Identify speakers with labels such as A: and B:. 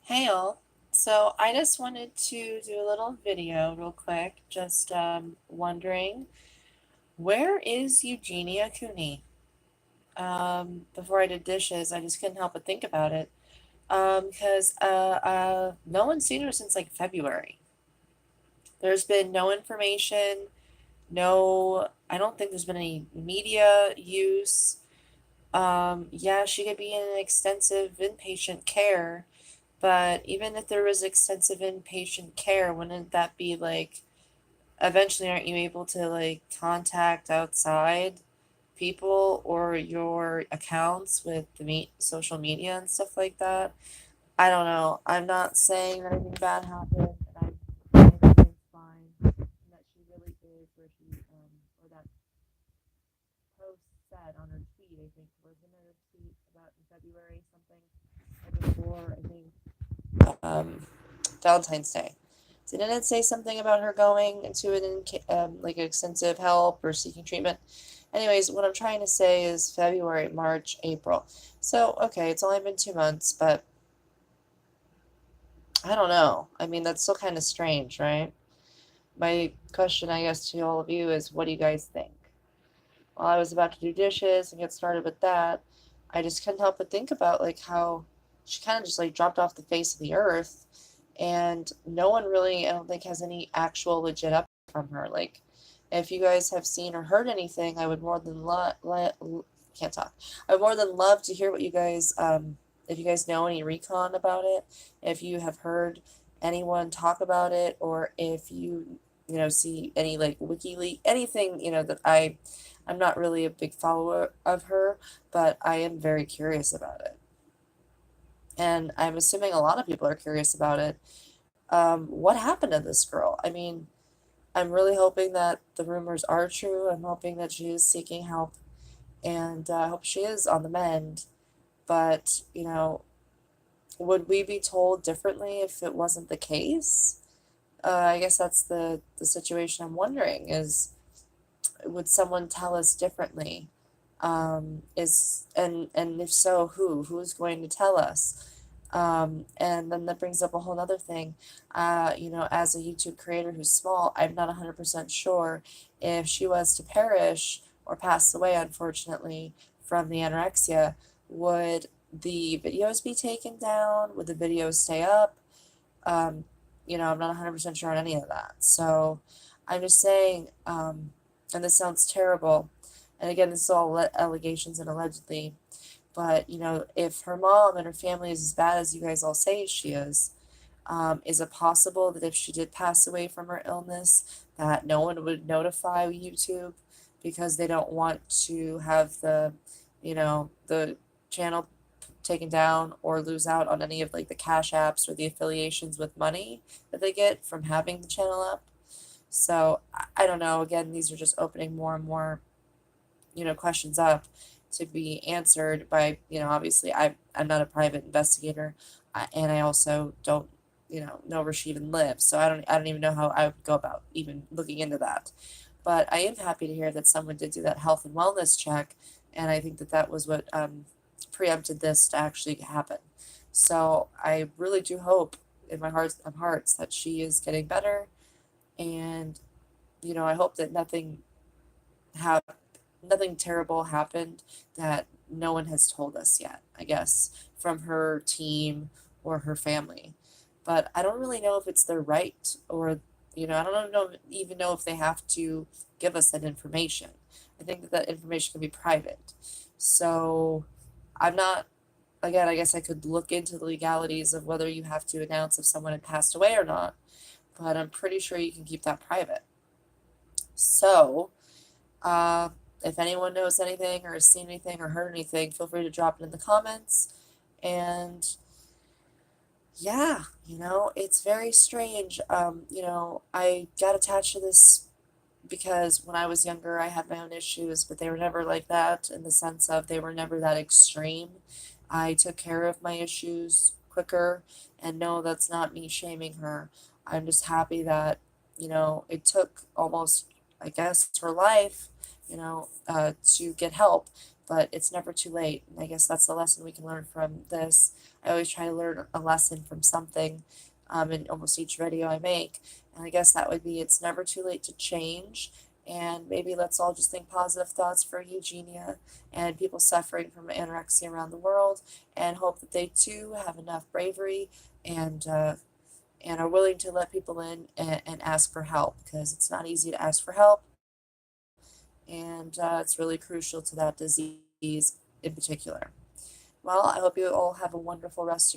A: Hey all. So I just wanted to do a little video real quick, just wondering where is Eugenia Cooney? Before I did dishes, I just couldn't help but think about it. Because no one's seen her since like February. There's been no information, no, I don't think there's been any media use. Yeah, she could be in extensive inpatient care. But even if there was extensive inpatient care, wouldn't that be like eventually aren't you able to like contact outside people or your accounts with the social media and stuff like that? I don't know. I'm not saying that anything bad happened, and I'm saying everything's fine, and that she really is where she or that post said on her tweet. I think wasn't it a tweet about in February something like before I think Valentine's Day. Didn't it say something about her going into like extensive help or seeking treatment? Anyways, what I'm trying to say is February, March, April. So, okay, it's only been 2 months, but I don't know. I mean, that's still kind of strange, right? My question, I guess, to all of you is what do you guys think? While I was about to do dishes and get started with that, I just couldn't help but think about like how she kind of just like dropped off the face of the earth, and no one really, I don't think, has any actual legit up from her. Like, if you guys have seen or heard anything, I would more than can't talk. I would more than love to hear what you guys, if you guys know any recon about it, if you have heard anyone talk about it, or if you see any like WikiLeaks, anything, that I'm not really a big follower of her, but I am very curious about it. And I'm assuming a lot of people are curious about it. What happened to this girl? I mean, I'm really hoping that the rumors are true. I'm hoping that she is seeking help, and I hope she is on the mend. But, would we be told differently if it wasn't the case? I guess that's the situation I'm wondering is would someone tell us differently? Is and if so, who's going to tell us? And then that brings up a whole other thing. As a YouTube creator who's small, I'm not 100% sure if she was to perish or pass away, unfortunately, from the anorexia, would the videos be taken down? Would the videos stay up? Um, I'm not 100% sure on any of that. So I'm just saying, and this sounds terrible, and again, this is all allegations and allegedly, but, if her mom and her family is as bad as you guys all say she is it possible that if she did pass away from her illness, that no one would notify YouTube because they don't want to have the channel taken down or lose out on any of like the cash apps or the affiliations with money that they get from having the channel up? So I don't know. Again, these are just opening more and more, questions up to be answered by, obviously I'm not a private investigator, and I also don't, know where she even lives. So I don't even know how I would go about even looking into that. But I am happy to hear that someone did do that health and wellness check, and I think that that was what preempted this to actually happen. So I really do hope in my heart of hearts that she is getting better, and I hope that have nothing terrible happened that no one has told us yet, I guess, from her team or her family. But I don't really know if it's their right or, I don't even know if they have to give us that information. I think that that information can be private. So I'm not, again, I guess I could look into the legalities of whether you have to announce if someone had passed away or not, but I'm pretty sure you can keep that private. So, uh, if anyone knows anything or has seen anything or heard anything, feel free to drop it in the comments. And yeah, it's very strange. I got attached to this because when I was younger, I had my own issues, but they were never like that in the sense of they were never that extreme. I took care of my issues quicker, and no, that's not me shaming her. I'm just happy that, it took almost, I guess, her life, to get help but it's never too late. And I guess that's the lesson we can learn from this. I always try to learn a lesson from something in almost each video I make. And I guess that would be it's never too late to change. And maybe let's all just think positive thoughts for Eugenia and people suffering from anorexia around the world, and hope that they too have enough bravery and are willing to let people in and ask for help, because it's not easy to ask for help, and it's really crucial to that disease in particular. Well, I hope you all have a wonderful rest of